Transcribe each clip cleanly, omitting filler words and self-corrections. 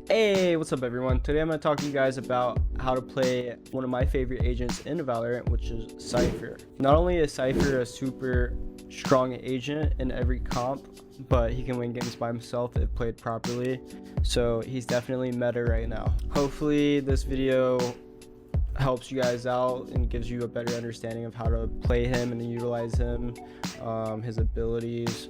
Hey, what's up everyone? Today I'm going to talk to you guys about how to play one of my favorite agents in Valorant, which is Cypher. Not only is Cypher a super strong agent in every comp, but he can win games by himself if played properly. So he's definitely meta right now. Hopefully this video helps you guys out and gives you a better understanding of how to play him and utilize him, his abilities,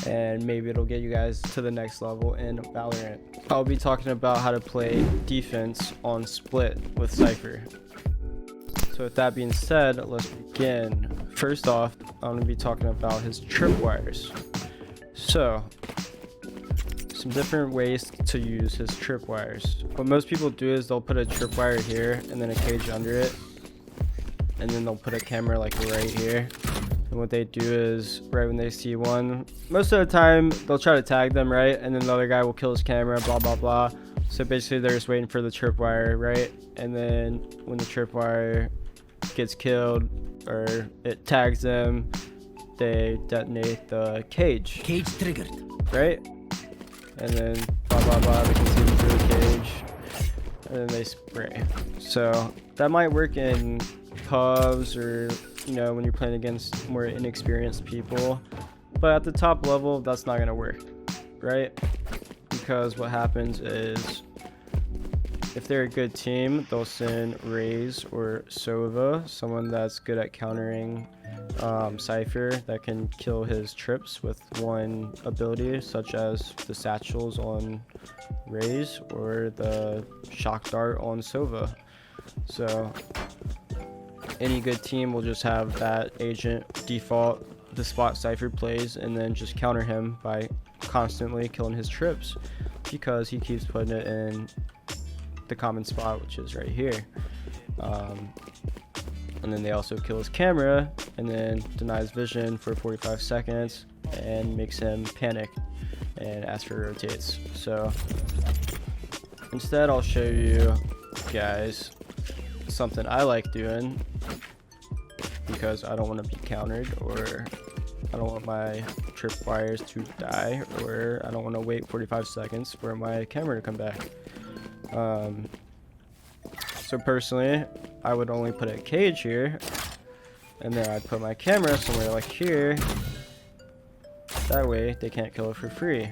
and maybe it'll get you guys to the next level in Valorant. I'll be talking about how to play defense on split with Cypher. So with that being said, let's begin. First off, I'm going to be talking about his tripwires. So some different ways to use his tripwires. What most people do is they'll put a tripwire here and then a cage under it, and then they'll put a camera like right here. And what they do is, right when they see one, most of the time they'll try to tag them, right? And then the other guy will kill his camera, blah blah blah. So basically they're just waiting for the tripwire, right? And then when the tripwire gets killed or it tags them, they detonate the cage. Cage triggered. Right? And then blah blah blah, they can see them through the cage. And then they spray. So that might work in pubs or, you know, when you're playing against more inexperienced people, but at the top level that's not going to work, right? Because what happens is if they're a good team, they'll send Raze or Sova, someone that's good at countering Cypher, that can kill his trips with one ability, such as the satchels on Raze or the shock dart on Sova. So any good team will just have that agent default the spot Cypher plays and then just counter him by constantly killing his trips, because he keeps putting it in the common spot, which is right here. And then they also kill his camera and then denies vision for 45 seconds and makes him panic and ask for rotates. So instead I'll show you guys something I like doing, because I don't want to be countered, or I don't want my tripwires to die, or I don't want to wait 45 seconds for my camera to come back. So personally, I would only put a cage here, and then I'd put my camera somewhere like here. That way they can't kill it for free.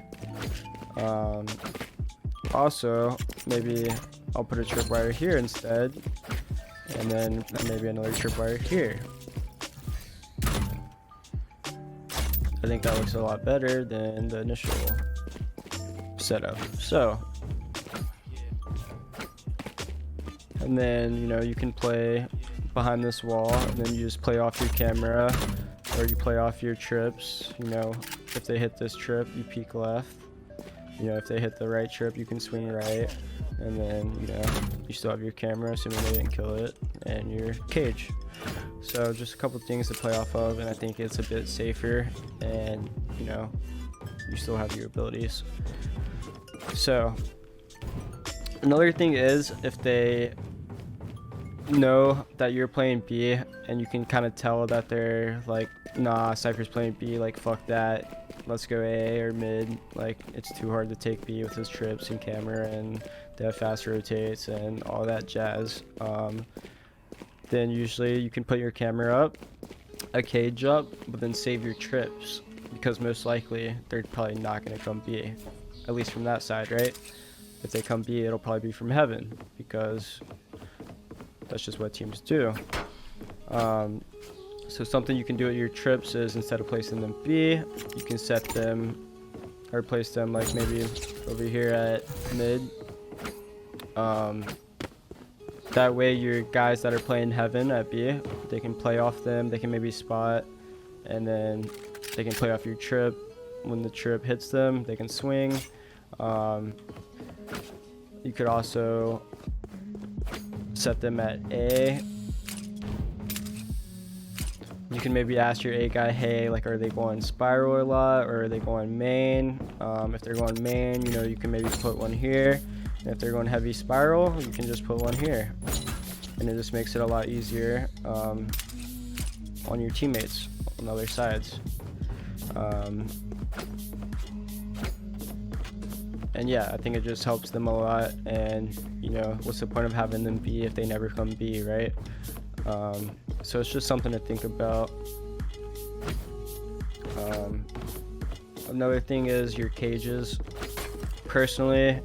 Also, maybe I'll put a tripwire here instead, and then maybe another tripwire here. I think that looks a lot better than the initial setup. So, and then, you know, you can play behind this wall, and then you just play off your camera, or you play off your trips. You know, if they hit this trip, you peek left. You know, if they hit the right trip, you can swing right, and then, you know, you still have your camera, assuming they didn't kill it, and your cage. So just a couple things to play off of, and I think it's a bit safer, and, you know, you still have your abilities. So another thing is, if they know that you're playing B and you can kind of tell that they're like, nah, Cypher's playing B, like fuck that, let's go A or mid, like it's too hard to take B with his trips and camera, and they have fast rotates and all that jazz, then usually you can put your camera up, a cage up, but then save your trips, because most likely they're probably not going to come B, at least from that side, right? If they come B, it'll probably be from heaven, because that's just what teams do. So something you can do with your trips is, instead of placing them B, you can set them, or place them like maybe over here at mid. That way your guys that are playing heaven at B, they can play off them, they can maybe spot, and then they can play off your trip. When the trip hits them, they can swing. You could also set them at A. You can maybe ask your A guy, hey, like, are they going spiral a lot, or are they going main? If they're going main, you know, you can maybe put one here. And if they're going heavy spiral, you can just put one here. And it just makes it a lot easier on your teammates on the other sides. And yeah, I think it just helps them a lot. And you know, what's the point of having them B if they never come B, right? So it's just something to think about. Another thing is your cages. Personally,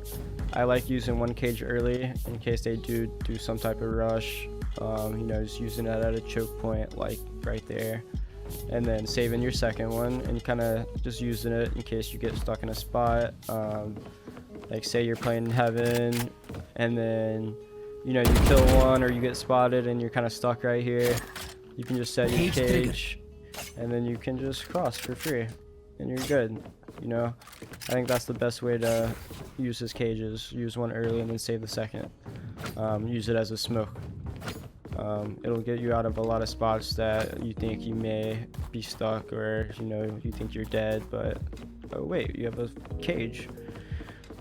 I like using one cage early in case they do some type of rush. You know, just using that at a choke point, like right there, and then saving your second one and kind of just using it in case you get stuck in a spot. Like say you're playing in heaven and then, you know, you kill one or you get spotted and you're kind of stuck right here. You can just set your cage and then you can just cross for free and you're good. You know, I think that's the best way to use his cages. Use one early and then save the second. Use it as a smoke. It'll get you out of a lot of spots that you think you may be stuck, or you know, you think you're dead, but oh wait, you have a cage.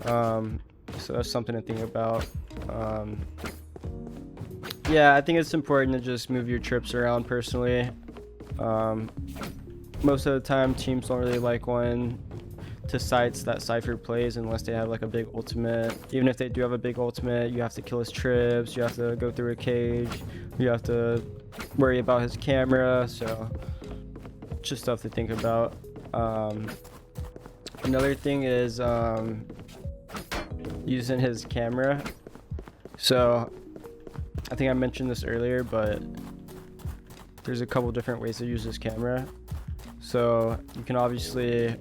So that's something to think about. Yeah, I think it's important to just move your trips around personally. Most of the time teams don't really like going to sites that Cypher plays unless they have like a big ultimate. Even if they do have a big ultimate, you have to kill his trips, you have to go through a cage, you have to worry about his camera, so just stuff to think about. Another thing is using his camera. So I think I mentioned this earlier, but there's a couple different ways to use this camera. So you can obviously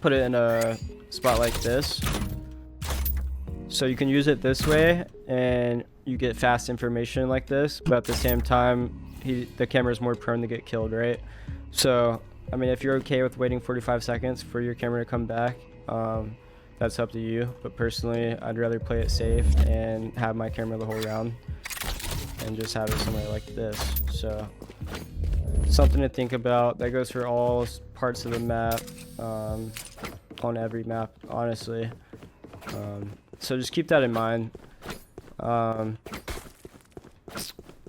put it in a spot like this, so you can use it this way and you get fast information like this, but at the same time the camera is more prone to get killed, right? So I mean, if you're okay with waiting 45 seconds for your camera to come back, that's up to you, but personally I'd rather play it safe and have my camera the whole round and just have it somewhere like this. So something to think about. That goes for all parts of the map, on every map, honestly. So just keep that in mind.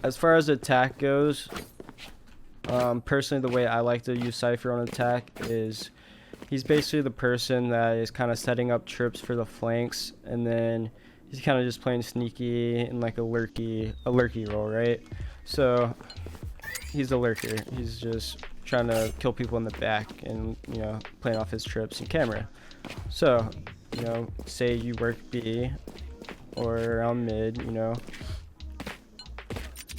As far as attack goes, personally the way I like to use Cypher on attack is he's basically the person that is kind of setting up trips for the flanks, and then he's kind of just playing sneaky and like a lurky role, right? So he's a lurker. He's just trying to kill people in the back and, you know, playing off his trips and camera. So, you know, say you work B or around mid, you know,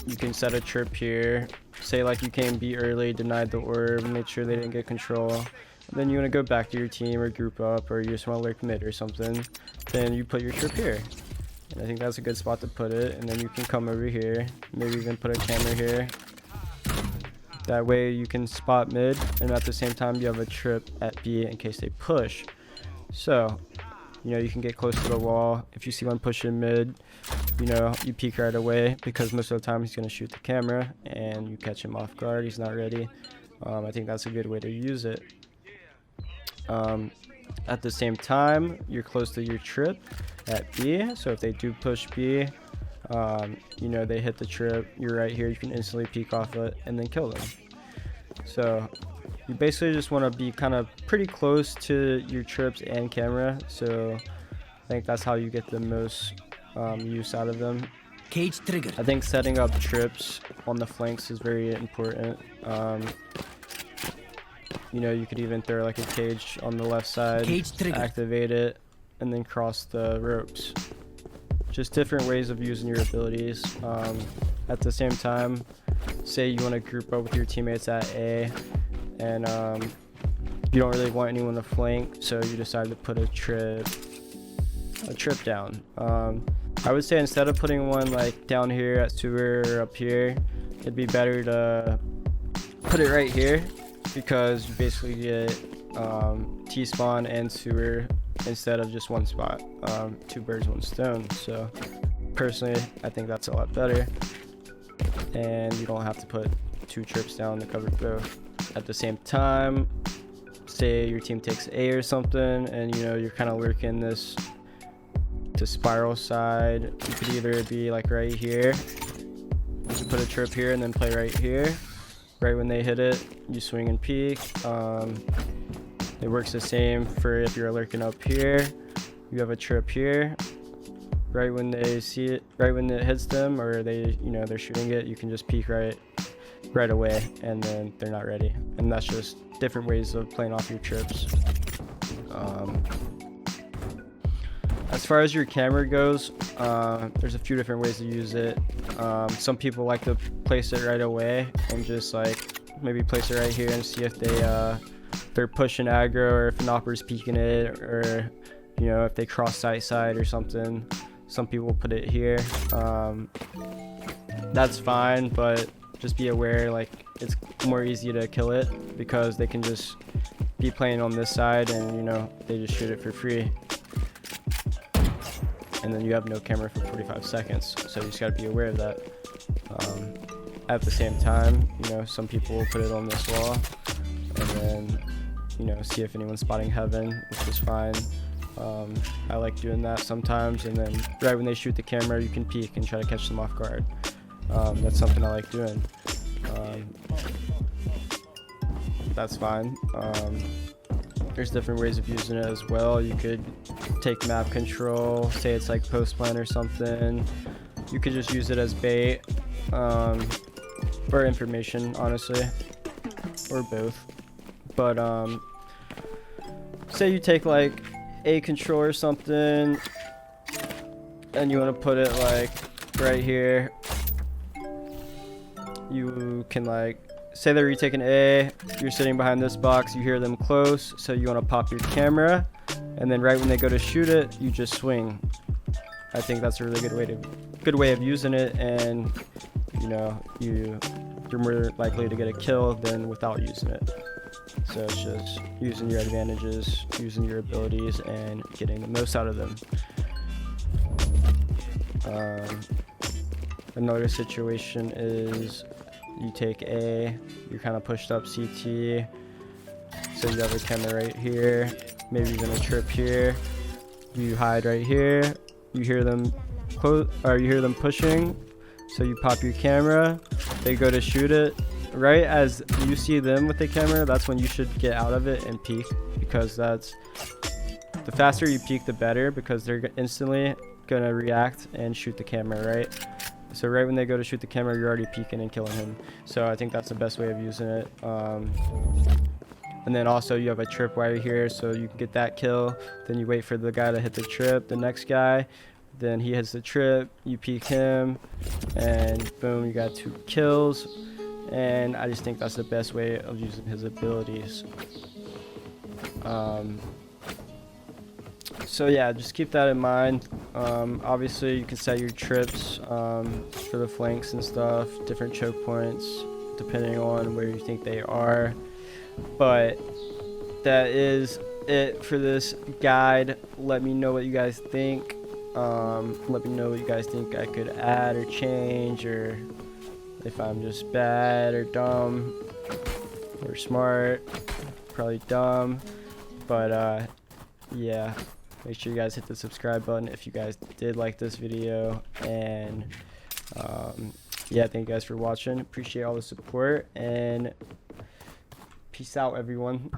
you can set a trip here. Say like you came B early, denied the orb, made sure they didn't get control. And then you want to go back to your team or group up, or you just want to lurk mid or something. Then you put your trip here. And I think that's a good spot to put it. And then you can come over here, maybe even put a camera here. That way you can spot mid, and at the same time you have a trip at B in case they push. So, you know, you can get close to the wall. If you see one pushing mid, you know, you peek right away, because most of the time he's going to shoot the camera and you catch him off guard. He's not ready. I think that's a good way to use it. At the same time, you're close to your trip at B, so if they do push B, you know, they hit the trip, you're right here, you can instantly peek off it and then kill them. So you basically just want to be kind of pretty close to your trips and camera, so I think that's how you get the most use out of them. Cage trigger. I think setting up trips on the flanks is very important. You know, you could even throw like a cage on the left side, activate it, and then cross the ropes. Just different ways of using your abilities. At the same time, say you want to group up with your teammates at A, and you don't really want anyone to flank, so you decide to put a trip down. I would say instead of putting one like down here at sewer or up here, it'd be better to put it right here, because you basically get T-spawn and sewer instead of just one spot. Two birds, one stone. So personally, I think that's a lot better, and you don't have to put two trips down to cover both. At the same time, say your team takes A or something, and you know, you're kind of lurking this to spiral side. You could either be like right here, you put a trip here and then play right here. Right when they hit it, you swing and peek. It works the same for if you're lurking up here. you have a trip here. Right when they see it, right when it hits them, or they, you know, they're shooting it, you can just peek right away, and then they're not ready. And that's just different ways of playing off your trips. As far as your camera goes, there's a few different ways to use it. Some people like to place it right away and just like maybe place it right here and see if they're pushing aggro, or if an opera's peeking it, or you know, if they cross side or something. Some people put it here. That's fine, but just be aware, like, it's more easy to kill it because they can just be playing on this side and, you know, they just shoot it for free. And then you have no camera for 45 seconds, so you just gotta be aware of that. At the same time, you know, some people will put it on this wall and then, you know, see if anyone's spotting heaven, which is fine. I like doing that sometimes, and then right when they shoot the camera, you can peek and try to catch them off guard. That's something I like doing. That's fine. There's different ways of using it as well. You could take map control, say it's like post plan or something. You could just use it as bait, or information, honestly, or both. But say you take like a control or something and you want to put it like right here. You can, like, say that you're taking A, you're sitting behind this box, you hear them close, so you want to pop your camera, and then right when they go to shoot it, you just swing. I think that's a really good way of using it, and you know, you're more likely to get a kill than without using it. So it's just using your advantages, using your abilities, and getting the most out of them. Another situation is you take A, you're kind of pushed up CT, so you have a camera right here, maybe even a trip here. You hide right here. You hear them pushing, so you pop your camera. They go to shoot it. Right as you see them with the camera, that's when you should get out of it and peek, because that's the faster you peek, the better, because they're instantly gonna react and shoot the camera, right? So right when they go to shoot the camera, you're already peeking and killing him. So I think that's the best way of using it. And then also you have a tripwire here, so you can get that kill. Then you wait for the guy to hit the trip, the next guy. Then he hits the trip, you peek him, and boom, you got 2 kills. And I just think that's the best way of using his abilities. So yeah, just keep that in mind. Obviously you can set your trips for the flanks and stuff, different choke points depending on where you think they are. But that is it for this guide. Let me know what you guys think. Let me know what you guys think I could add or change, or if I'm just bad or dumb or smart. Probably dumb, but yeah, make sure you guys hit the subscribe button if you guys did like this video. And yeah, thank you guys for watching. Appreciate all the support, and peace out, everyone.